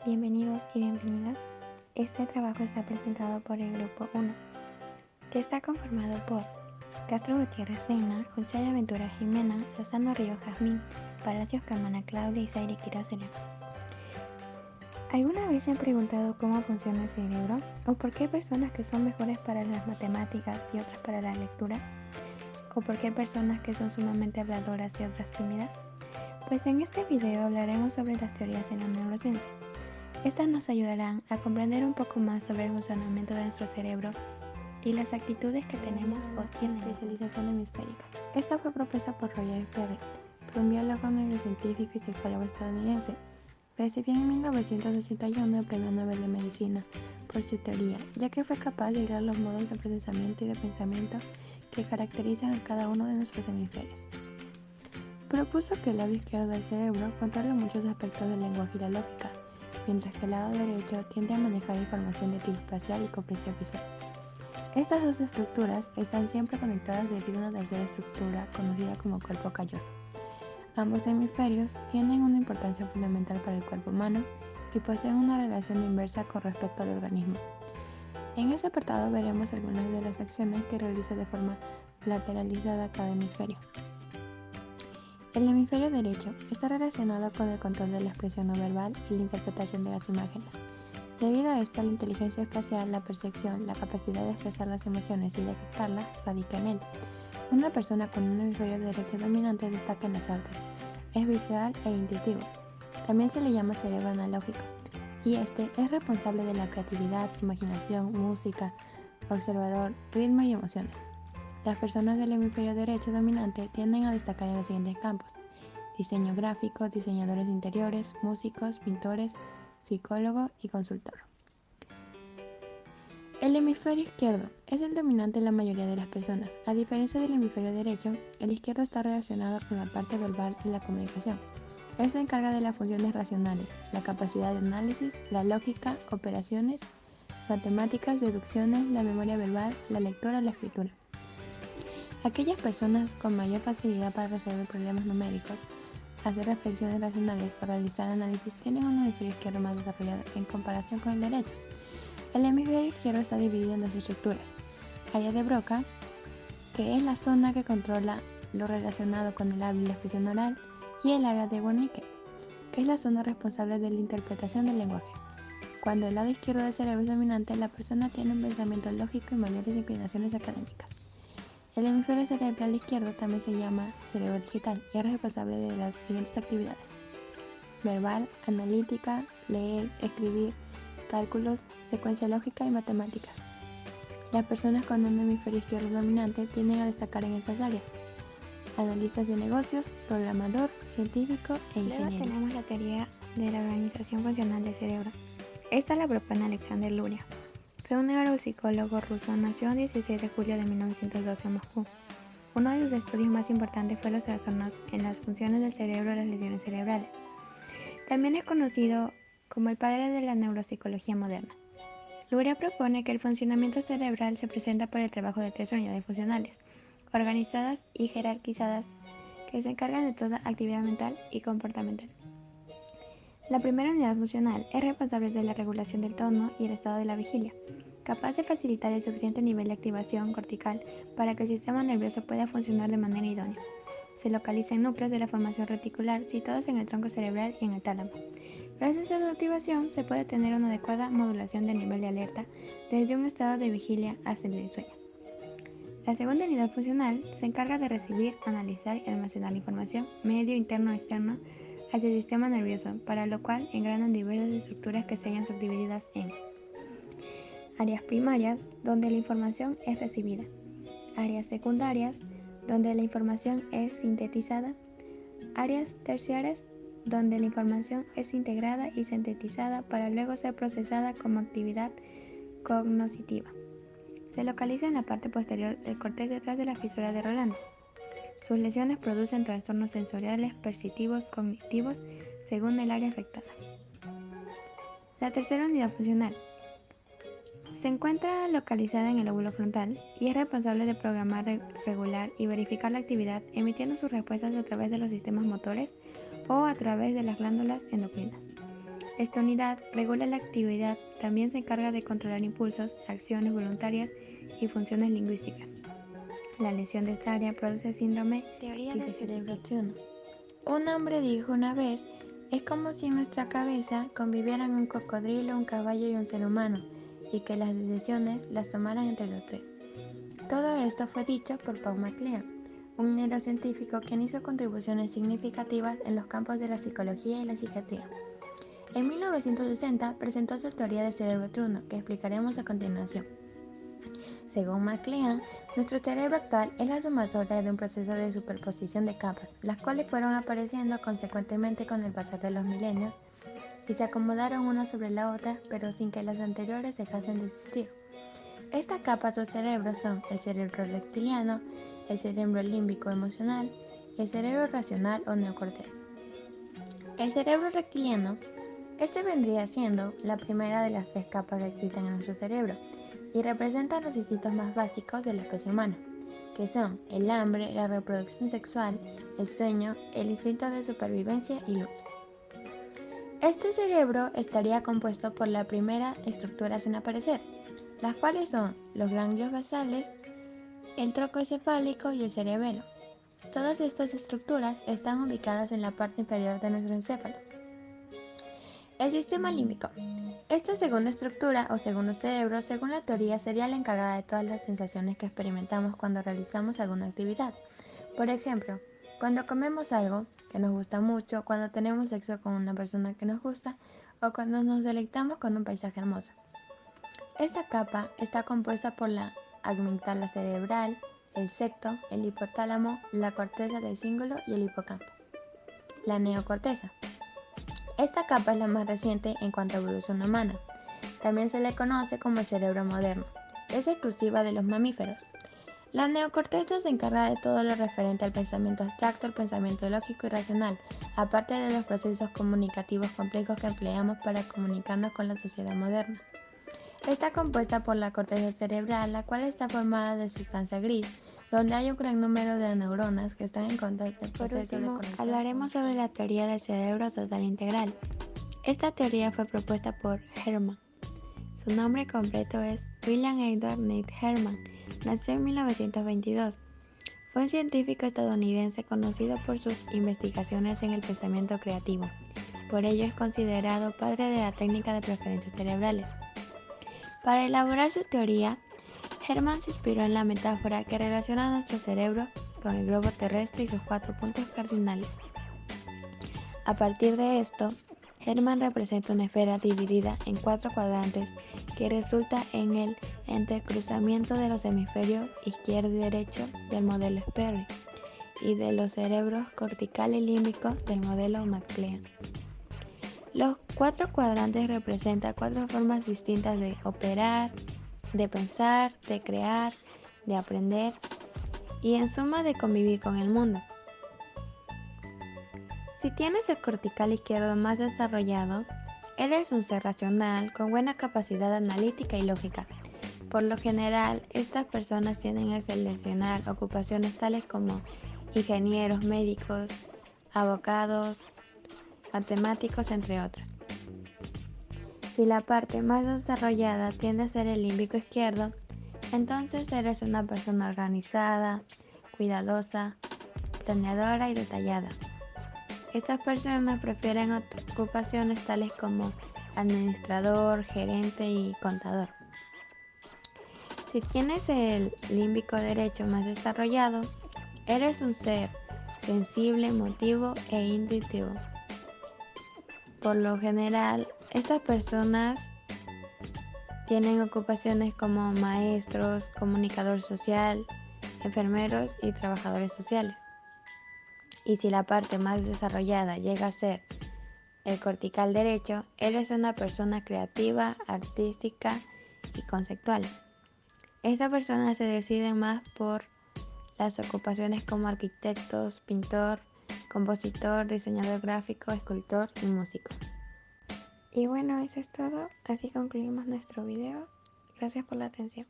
Bienvenidos y bienvenidas. Este trabajo está presentado por el Grupo 1, que está conformado por Castro Gutiérrez Reina, José de Aventura Jimena, Lozano Río Jazmín, Palacios Camana Claudia y Zaire Quiroz Elena. ¿Alguna vez se han preguntado cómo funciona el cerebro? ¿O por qué hay personas que son mejores para las matemáticas y otras para la lectura? ¿O por qué hay personas que son sumamente habladoras y otras tímidas? Pues en este video hablaremos sobre las teorías de la neurociencia. Estas nos ayudarán a comprender un poco más sobre el funcionamiento de nuestro cerebro y las actitudes que tenemos o tienen. Especialización hemisférica. Esta fue propuesta por Roger Perry, un biólogo neurocientífico y psicólogo estadounidense. Recibió en 1981 el Premio Nobel de Medicina por su teoría, ya que fue capaz de hilar los modos de procesamiento y de pensamiento que caracterizan a cada uno de nuestros hemisferios. Propuso que el lado izquierdo del cerebro controla muchos aspectos del lenguaje y la lógica, mientras que el lado derecho tiende a manejar información de tipo espacial y comprensión visual. Estas dos estructuras están siempre conectadas debido a una tercera estructura conocida como cuerpo calloso. Ambos hemisferios tienen una importancia fundamental para el cuerpo humano y poseen una relación inversa con respecto al organismo. En este apartado veremos algunas de las acciones que realiza de forma lateralizada cada hemisferio. El hemisferio derecho está relacionado con el control de la expresión no verbal y la interpretación de las imágenes. Debido a esto, la inteligencia espacial, la percepción, la capacidad de expresar las emociones y de captarlas radica en él. Una persona con un hemisferio derecho dominante destaca en las artes. Es visual e intuitivo. También se le llama cerebro analógico, y este es responsable de la creatividad, imaginación, música, observador, ritmo y emociones. Las personas del hemisferio derecho dominante tienden a destacar en los siguientes campos: diseño gráfico, diseñadores de interiores, músicos, pintores, psicólogo y consultor. El hemisferio izquierdo es el dominante en la mayoría de las personas. A diferencia del hemisferio derecho, el izquierdo está relacionado con la parte verbal y la comunicación. Él se encarga de las funciones racionales, la capacidad de análisis, la lógica, operaciones, matemáticas, deducciones, la memoria verbal, la lectura y la escritura. Aquellas personas con mayor facilidad para resolver problemas numéricos, hacer reflexiones racionales o realizar análisis tienen un hemisferio izquierdo más desarrollado en comparación con el derecho. El hemisferio izquierdo está dividido en dos estructuras: área de Broca, que es la zona que controla lo relacionado con el habla y la expresión oral, y el área de Wernicke, que es la zona responsable de la interpretación del lenguaje. Cuando el lado izquierdo del cerebro es dominante, la persona tiene un pensamiento lógico y mayores inclinaciones académicas. El hemisferio cerebral izquierdo también se llama cerebro digital y es responsable de las siguientes actividades: verbal, analítica, leer, escribir, cálculos, secuencia lógica y matemáticas. Las personas con un hemisferio izquierdo dominante tienden a destacar en estas áreas: analistas de negocios, programador, científico e ingeniero. Luego tenemos la teoría de la organización funcional del cerebro. Esta la propone Alexander Luria. Fue un neuropsicólogo ruso. Nació el 16 de julio de 1912 en Moscú. Uno de sus estudios más importantes fue los trastornos en las funciones del cerebro y las lesiones cerebrales. También es conocido como el padre de la neuropsicología moderna. Luria propone que el funcionamiento cerebral se presenta por el trabajo de tres unidades funcionales, organizadas y jerarquizadas, que se encargan de toda actividad mental y comportamental. La primera unidad funcional es responsable de la regulación del tono y el estado de la vigilia, capaz de facilitar el suficiente nivel de activación cortical para que el sistema nervioso pueda funcionar de manera idónea. Se localiza en núcleos de la formación reticular situados en el tronco cerebral y en el tálamo. Gracias a su activación se puede tener una adecuada modulación del nivel de alerta desde un estado de vigilia hasta el del sueño. La segunda unidad funcional se encarga de recibir, analizar y almacenar la información medio, interno o externo hacia el sistema nervioso, para lo cual engranan diversas estructuras que se hallan subdivididas en áreas primarias, donde la información es recibida; áreas secundarias, donde la información es sintetizada; áreas terciarias, donde la información es integrada y sintetizada para luego ser procesada como actividad cognoscitiva. Se localiza en la parte posterior del corteza detrás de la fisura de Rolando. Sus lesiones producen trastornos sensoriales, perceptivos, cognitivos, según el área afectada. La tercera unidad funcional se encuentra localizada en el lóbulo frontal y es responsable de programar, regular y verificar la actividad, emitiendo sus respuestas a través de los sistemas motores o a través de las glándulas endocrinas. Esta unidad regula la actividad, también se encarga de controlar impulsos, acciones voluntarias y funciones lingüísticas. La lesión de esta área produce síndrome teoría del cerebro triuno. Un hombre dijo una vez, es como si en nuestra cabeza convivieran un cocodrilo, un caballo y un ser humano, y que las decisiones las tomaran entre los tres. Todo esto fue dicho por Paul MacLean, un neurocientífico quien hizo contribuciones significativas en los campos de la psicología y la psiquiatría. En 1960 presentó su teoría del cerebro triuno, que explicaremos a continuación. Según MacLean, nuestro cerebro actual es la sumatoria de un proceso de superposición de capas, las cuales fueron apareciendo consecuentemente con el pasar de los milenios y se acomodaron una sobre la otra, pero sin que las anteriores dejasen de existir. Estas capas del cerebro son el cerebro reptiliano, el cerebro límbico emocional y el cerebro racional o neocortés. El cerebro reptiliano, vendría siendo la primera de las tres capas que existen en nuestro cerebro y representa los instintos más básicos de la especie humana, que son el hambre, la reproducción sexual, el sueño, el instinto de supervivencia y luz. Este cerebro estaría compuesto por las primeras estructuras en aparecer, las cuales son los ganglios basales, el tronco encefálico y el cerebelo. Todas estas estructuras están ubicadas en la parte inferior de nuestro encéfalo. El sistema límbico. Esta segunda estructura o segundo cerebro, según la teoría, sería la encargada de todas las sensaciones que experimentamos cuando realizamos alguna actividad. Por ejemplo, cuando comemos algo que nos gusta mucho, cuando tenemos sexo con una persona que nos gusta o cuando nos deleitamos con un paisaje hermoso. Esta capa está compuesta por la amígdala cerebral, el septo, el hipotálamo, la corteza del cíngulo y el hipocampo. La neocorteza. Esta capa es la más reciente en cuanto a evolución humana. También se le conoce como el cerebro moderno. Es exclusiva de los mamíferos. La neocorteza se encarga de todo lo referente al pensamiento abstracto, el pensamiento lógico y racional, aparte de los procesos comunicativos complejos que empleamos para comunicarnos con la sociedad moderna. Está compuesta por la corteza cerebral, la cual está formada de sustancia gris, donde hay un gran número de neuronas que están en contacto. Por último, hablaremos sobre la teoría del cerebro total integral. Esta teoría fue propuesta por Hermann. Su nombre completo es William Edward Knight Hermann. Nació en 1922. Fue un científico estadounidense conocido por sus investigaciones en el pensamiento creativo. Por ello es considerado padre de la técnica de preferencias cerebrales. Para elaborar su teoría, Hermann se inspiró en la metáfora que relaciona nuestro cerebro con el globo terrestre y sus 4 puntos cardinales. A partir de esto, Hermann representa una esfera dividida en 4 cuadrantes que resulta en el entrecruzamiento de los hemisferios izquierdo y derecho del modelo Sperry y de los cerebros cortical y límbico del modelo MacLean. Los 4 cuadrantes representan 4 formas distintas de operar, de pensar, de crear, de aprender y en suma de convivir con el mundo. Si tienes el cortical izquierdo más desarrollado, eres un ser racional con buena capacidad analítica y lógica. Por lo general, estas personas tienden a seleccionar ocupaciones tales como ingenieros, médicos, abogados, matemáticos, entre otros. Si la parte más desarrollada tiende a ser el límbico izquierdo, entonces eres una persona organizada, cuidadosa, planeadora y detallada. Estas personas prefieren ocupaciones tales como administrador, gerente y contador. Si tienes el límbico derecho más desarrollado, eres un ser sensible, emotivo e intuitivo. Por lo general, estas personas tienen ocupaciones como maestros, comunicador social, enfermeros y trabajadores sociales. Y si la parte más desarrollada llega a ser el cortical derecho, eres una persona creativa, artística y conceptual. Estas personas se deciden más por las ocupaciones como arquitectos, pintor, compositor, diseñador gráfico, escultor y músico. Y bueno, eso es todo. Así concluimos nuestro video. Gracias por la atención.